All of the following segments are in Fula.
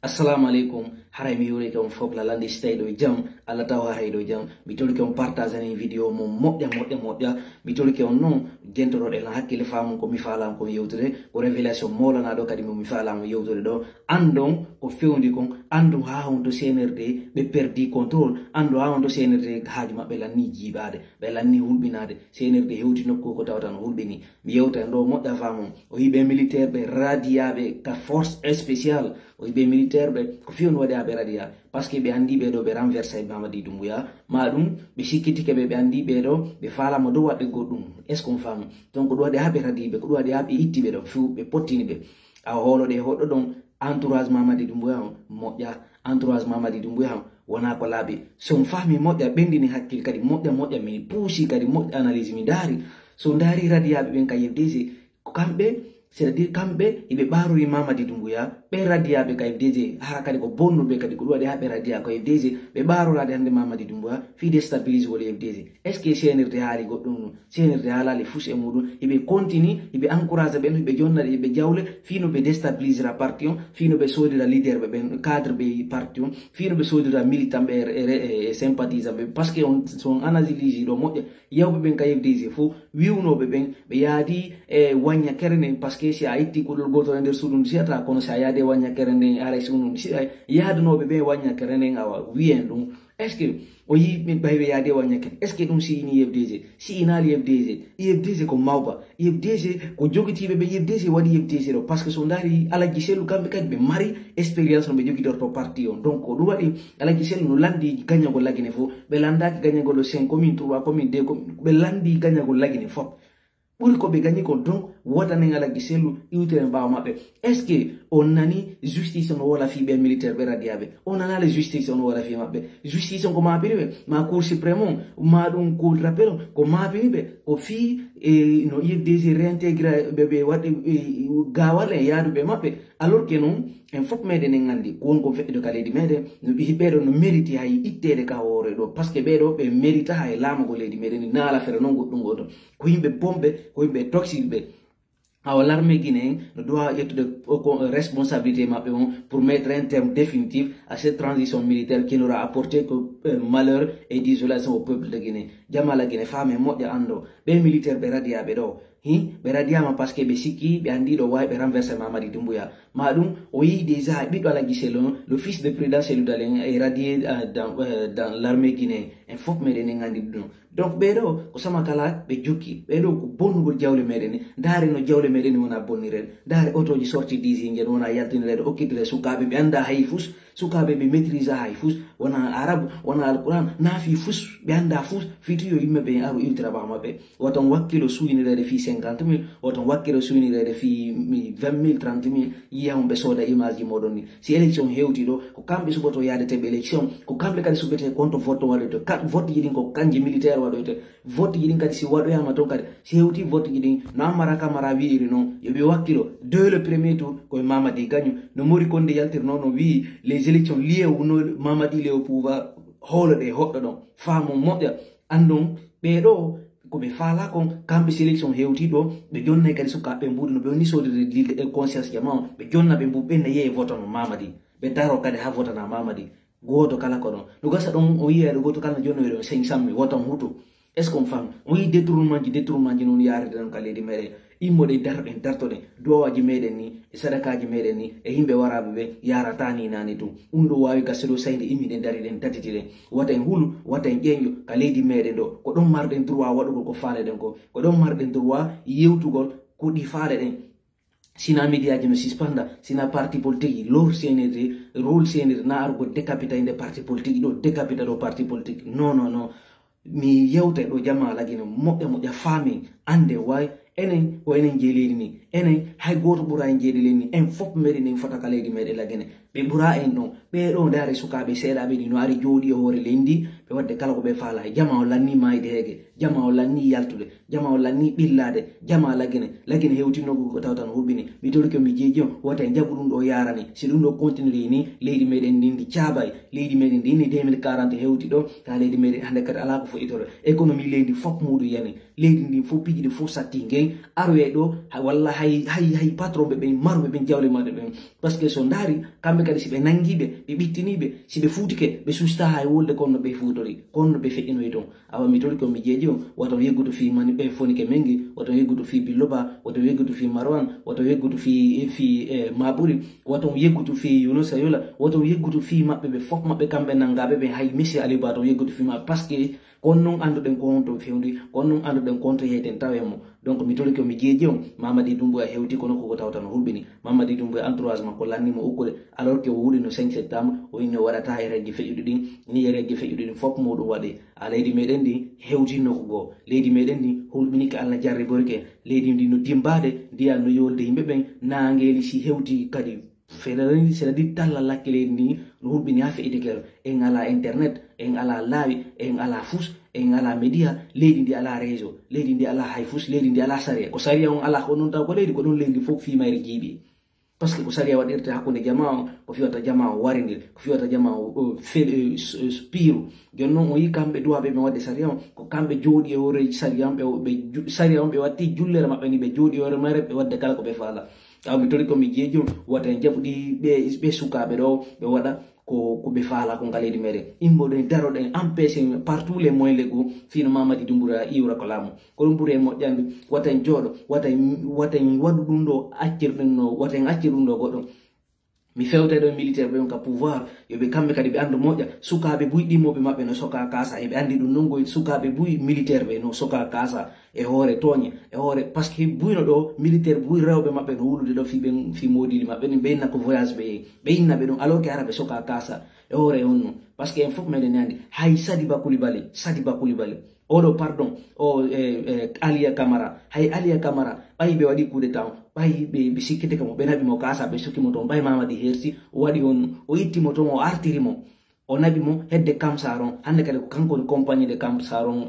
Assalamu alaikum. Haray mi yuri ke on fok la landi stay do jam alla taw haray do jam mi tol ke on partage ni video mo modja mi tol ke on non gentoro de la hakkile faamu ko mi falam ko yewtude ko revelation mola na do kadi mi falam yewtude do andon ko fewndi kon andu ha on to CNRD be perdi control andu ha on to CNRD haaju mabbe la ni jibade be la ni hulbinade CNRD hewti nokko ko tawtan hulbini mi yewta ndo modja faamu o yibe militaire be radiabe ka force spéciale o yibe militaire be ko fiyon wadi be radia parce que be andi be do be renverser Mamadi Doumbouya madum be sikiti ke be andi be do be fala mo do wadde goddum est ce qu'on fam donc do wadi habe radi be ko do wadi habe itti be do fu be pottini be a holo de hoddo don entourage Mamadi Doumbouya modja entourage Mamadi Doumbouya wona ko labi son fami modja bendini hakkil kadi modja mi pusi kadi modja analyse mi dari so dari radia be ben kayedesi ko kambe c'est-à-dire kambe ibe baruri Mamadi Doumbouya be radia be kay deje ha kadi ko bonno be kadi ko wadi ha be radia ko deje be barura de hande Mamadi Doumbouya fi déstabiliser wala deje est-ce que CNRD haali goddum CNRD halali fous e mudum ibe continue ibe encourager ben ibe jonnade ibe jawle fino be déstabiliser parti on fino be sodira leader be ben cadre be parti on fino be sodira militant be e sympathisant be parce que on son analyse do mo yawbe ben kay deje fu wiwno be ben be yaadi e wanya kerene parce que si a itti ko goto nder sudum siata kono sa yaade wanya kerene ara sudum si yaadno be wanya kerene awa wien dum est ce que o yi min baybe yaade wanya ken est ce que dum si ni FDG si inali FDG ko mawba FDG ko jogitibe be FDG wadi FDG do parce que so ndari ala giselu kambe kadi be mari experience no be jogidorto parti on donc do wadi ala giselu no landi gagna go lagine fo be landaki gagna go 5 commune 3 commune 2 be landi gagna go lagine fo pour ko be gagni ko donc wota ne ngala giselu iwtere bawa mabbe est ce que on nani justice on wala fi be militaire be radiabe on nana la justice on wala fi mabbe justice on ko mabbe ma cour suprême ma dum ko rappel ko mabbe ko fi no IFDC réintégrer be wadi gawale yaadu be mabbe alors que non en fop mede ne ngandi ko won ko fedde kale di mede no bi bedo no mérite hay ittede ka hore do parce que bedo be mérite hay lamago ledi mede ni nala fere non goddum goto ko yimbe bombe ko yimbe toxique be alors l'armée guinéenne doit être de responsabilité pour mettre un terme définitif à cette transition militaire qui n'aura apporté que malheur et désolation au peuple de Guinée. Jamala Guinée femme et mode ando be militaire be radia be do be radia ma parce que be siki be andi do way be renverser Mamadi Doumbouya madum o yi déjà bi do la giselo le fils de président Cellou Dalein est radié dans l'armée guinéenne en faut me den ngandi dum donc be do ko sama kala be jukki be do ko bonu go jawle medeni dare no jawle medeni wona bonnirel dare auto ji sorti disi ngel wona yaltinire o kidre sukabe be anda hayfus sukabe be maîtriser hayfus wona arab wona alquran na fi fus be anda fus fiti yo yimbe be aru ultra ba mabbe woton wakkilo suinire fi 50.000 woton wakkilo suinire fi 20.000 30.000 yiyam be soda image modoni si election hewti do ko kambe suboto yaade te be election ko kambe kadi subete konto vote wade to kat vote yidin ko kanji militaire wadoyte vote yidin kadi si wado yama ton kadi si hewti vote yidin na maraka mara wiiri non yobe wakkilo de le premier tour ko Mamadi gagnu no mori konde yaltir non no wi les élections liées au Mamadi le au pouvoir holde hoddo don famo modja andon be do ko be fala kon kambe sélection hewti do be jonna kadi suka be mbudi no be ni sodde de conscience jama be jonna be mbube ne ye vote no Mamadi be daro kadi ha vote na Mamadi goto kala ko don no gasa don o yiya goto kala jonno do 500 wotan hutu est ce qu'on fam o yi détournement ji non yaare dan kala di mere immode dartode dowaji meden ni sadakaji meden ni e himbe warabe be yarata ni nani tu undo wawi gasdo sayde immide dari den tatitire wata en hulu wata en jenjo ka leydi meden do ko don marden droit wadugo ko faale den ko don marden droit yewtugol ko di faale den sina media je no suspenda sina parti politique lor CNRD rôle CNRD na argo décapiter des parti politique do décapiter do parti politique non mi yewte do jama lagino mo ja fami ande way enen o enen jeeledi ni enen hay goto bura en jeedeli ni en fop mede ni fota kaledi mede lagene be bura en no be do dare sukabe seeda be ni no ari jodi hore lendi be wadde kala ko be faala jama o lanni mayde hege jama o lanni yaltude jama o lanni ɓillade jama lagine hewtinogo ko tawtan hulɓini mi toli ko mi jeeji on wota jaɓu ɗum ɗo yarani si ɗum ɗo continue ni leydi meɗen ndi ndi caabay leydi meɗen ndi ni 2040 hewti ɗo ta leydi meɗen hande kadi ala ko fo itore économie leydi fof muɗum yani leydi ndi fof piiji ɗi fof satti ngey aroye ɗo walla hay patron ɓe ɓen maruɓe ɓen jawle maɗe ɓen par ce que so daari kamɓe kadi si ɓe nangiɓe ɓe ɓittiniɓe si ɓe fuutike ɓe susta hay wolde konno ɓe fuutori konno ɓe feƴƴinoy toon awa mi toli ko mi jeeji on woto yegguto fi mani ɓe fonike mengi woto yegguto fi billoba woto yegguto fi marwan woto yegguto fi maɓuri woto yegguto fi yunusa yola woto yegguto fi maɓɓe ɓe fof maɓɓe kamɓe nangaɓe ɓe hay messi aliba to yegguto fi maɓɓe par ce que kon noon anduɗen ko honto fewndi kon noon anduɗen konto yeyten tawemo donc mi toli ko mi jeeji on Mamady Doumbouya hewti kono koko tawta no hulɓini Mamady Doumbouya entourage makko lannimo ukkude alors que o wuuri no 5 septembre o inni o waɗata e regge feƴƴuɗi ɗin ni e regge feƴƴuɗi ɗin fof muɗum waɗi a leydi meɗen ndi hewtinno ko goo leydi meɗen ndi hulɓini ko Allah jarriborike leydi ndi no dimbade ndiya no yolde yimɓe ɓen nangueli si hewti kadi feɗaɗani c'est à dire talla lakke leydi ndi no hulɓini ha feƴitekero en ala internet en ala laawi en ala fus en ala média leydi ndi ala réseau leydi ndi ala hay fus leydi ndi ala saria ko saria on ala ko noon taw ko leydi ko ɗon leydi fof fimayre jiiɓi par ce que ko saria waɗirte hakkude jama o ko fiwata jama o waridir ko fiwata jama o piiru joni noon o yi kamɓe duwaɓe ɓe wadde saria on ko kamɓe jooɗi e hoore saria on saria on ɓe watti jullere maɓɓe ni ɓe jooɗi e hoore mare ɓe wadde kala ko ɓe faala taw mi tori komi jeeji on wata en jaɓuɗi ɓe sukaɓe ɗo ɓe waɗa ko ɓe faala ko ngaleydi meɗen imboɗen daroɗen empêché par tous les moyens légaux fino Mamady Doumbouya iwra ko laamu ko ɗum ɓuuri e moƴƴande wata en jooɗo wata en waɗu ɗum ɗo accirɗen no wata en accir ɗum ɗo goɗɗo mi fewte ɗo militaire ɓe on ka pouvoir yoɓe kamɓe kadi ɓe andu moƴƴa sukaɓe buy ɗimmoɓe maɓɓe no soka kasa eɓe andi ɗum non goy sukaɓe buy militaire ɓe no soka kasa e hoore tooñe e hoore par ce que buyno ɗo militaire buy rewɓe maɓɓe no wulude ɗo fi modili maɓɓe ɓe inna ko voyage ɓe yehi ɓe inna ɓe ɗum alors que ara ɓe soka kasa e hoore on non par ce que en fof meɗen andi hay Sadiba Coulibaly oɗo pardon o Aliya Camara hay Aliya Camara ɓayi ɓe waɗi coup d'état ɓayi ɓe sikkite kamo ɓe naɓimo kasa ɓe sukkimo toon ɓayi Mamady hersi o waɗi on o ittimo toon o artirimo o naɓimo hedde Kamsaron hande kadi ko kanko compagnie de Kamsaron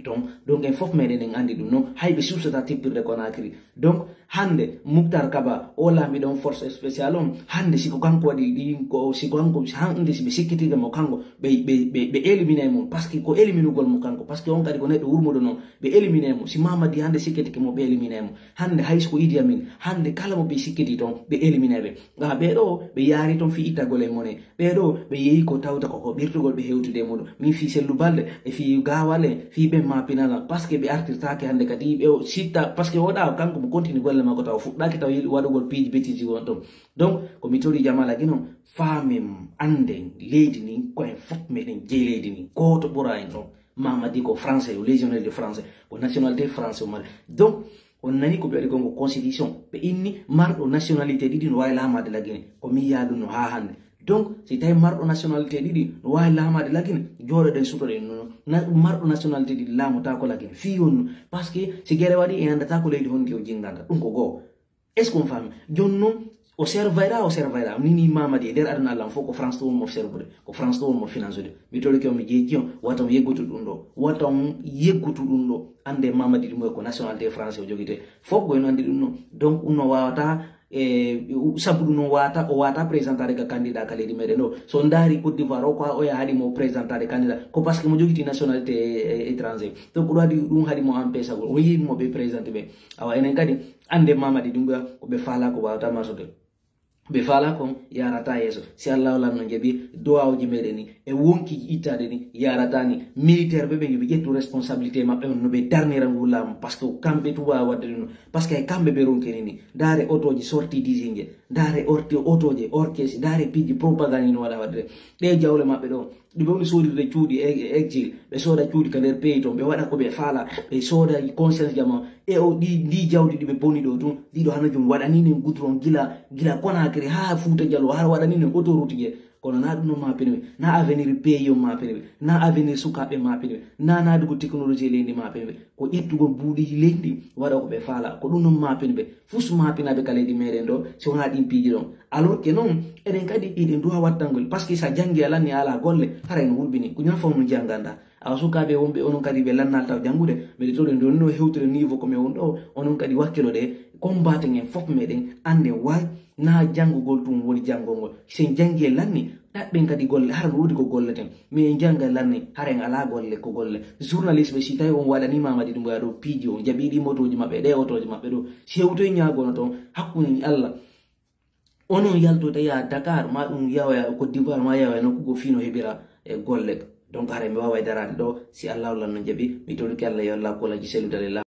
toon donc en fof meɗen en andi ɗum noon hay ɓe sustata tippirde Conakry donc hande Mouctar Kaba o laami ɗon force spéciale on hande siko kanko waɗi ɗi ko siko kanko hande si ɓe sikkitigamo kanko ɓe élimine mo par ce que ko éliminugol mo kanko par ce que on kadi ko neɗɗo wurmuɗo noon ɓe élimine mo si Mamady hande sikkitike mo ɓe élimine mo hande hay siko Idi Amin hande kala mo ɓe sikkiti toon ɓe élimine ɓe ga ɓeɗo ɓe yaari toon fi ittagol e mone ɓeɗo ɓe yeehi ko tawta koko ɓirtugol ɓe hewtude muɗum min fi Sellou Balde e fi Gawal en fi ɓen mapinala par ce que ɓe artirtake hande kadi ɓe sitta par ce que oɗa kanko mo continue golle makko taw fuɗɗaki taw yiɗi waɗugol piiji bettiji gon toon donc komi tori jamala gino faamen anden leydi ni koyen fof meɗen jeey leydi ni goto ɓura en ɗon Mamady ko français o légionnaire de français ko nationalité français o mari donc on nani ko ɓe waɗi gongo constitution ɓe inni marɗo nationalité ɗiɗi no wawi lamade lagine komi yiya ɗum no ha hande donc si tawi marɗo nationalité ɗiɗi no wawi lamade lagine jooɗoɗen sutoɗen nono marɗo nationalité ɗiɗi laamotako lagine fi honno par ce que si guere waɗi e andata ko leydi honki o jinganta ɗum ko goo est ce qu'on fami joni noon o servayra nini Mamady e nder aduna Allah fof ko France to wonmo servude ko France to wonmo financude mi tolike o mi jeeji on wata on yeggutu ɗum ɗo ande Mamady Doumbouya ko nationalité français o joguite fof koyno andi ɗum noon donc ɗum no wawata sabu ɗum o wata présentade ka candidat ka leydi meɗen ɗo so daari Côte d'Ivoire o ko oya haɗimo présentade candidat ko par ce que mo joguiti nationalité étranger donc ɗum waɗi ɗum haɗimo empêcha gol o yimo ɓe présenté ɓe awa enen kadi ande Mamady Doumbouya ko ɓe faala ko wawata marsude ɓe faala kon yarata yeeso si Allah lam no jaɓi duwawji meɗen ni e wonki ittade ni yarata ni militaire ɓe ɓe yoɓe ƴettu responsabilité maɓɓe on no ɓe darnira ngullama par ce que kamɓe tu wawa wadde ɗum par ce que kamɓe ɓe ronkeni ni daare otoji sorti disingue daare otoje orkesi daare piiji propagande no waɗa wadde ɗe jawle maɓɓe ɗo ɗi ɓe woni sodirde cuuɗi exil ɓe sooda cuuɗi ka nder pays toon ɓe waɗa ko ɓe faala ɓe sooda conscience jama e o ɗi jawdi ɗi ɓe boni ɗo tun ɗiɗo hanajum waɗaninen goudron gila Conakry ha Fouta Diallo har waɗaninen autoroute je kono na ɗum no mapini ɓe na avenir pays on mapini ɓe na avenir sukaɓe mapini ɓe na nadugo technologie leydi mapini ɓe ko ƴettugol buuɗiji leydi waɗa ko ɓe faala ko ɗum non mapini ɓe fus mapinaɓe ka leydi meɗen ɗo si wona ɗin piiji ɗon alors que noon eɗen kadi iɗen duwa wattangol par ce que sa jangi alanni ala golle hara en hulɓini ko ñan faw no jangganda sukaɓe wonɓe onon kadi ɓe lannaltaw jangude mbeɗe toɗen ɗo no hewtere niveau komi won ɗo onon kadi wakkilo ɗe combaten en fof meɗen ande way na janngugol tum woni janngolngol sen jangi e lanni ɗaɓɓen kadi golle hara wodi ko golleten mais en janga e lanni hara en ala golle ko golle journaliste ɓe si tawi on waɗanimamadi ɗum ɗo piiji on jaɓiɗi motoji maɓɓe ɗe otoji maɓɓe ɗo sewtoye ñagono toon hakkude Allah onon yalto tawiya Dakar ma ɗum yawaya Côte d'Ivoire ma yawaya nokkugo fino heɓira e golle donc hara mi wawa darade ɗo si Allah wallan no jaɓi mi toɗuki Allah yo Allah kolaji selludale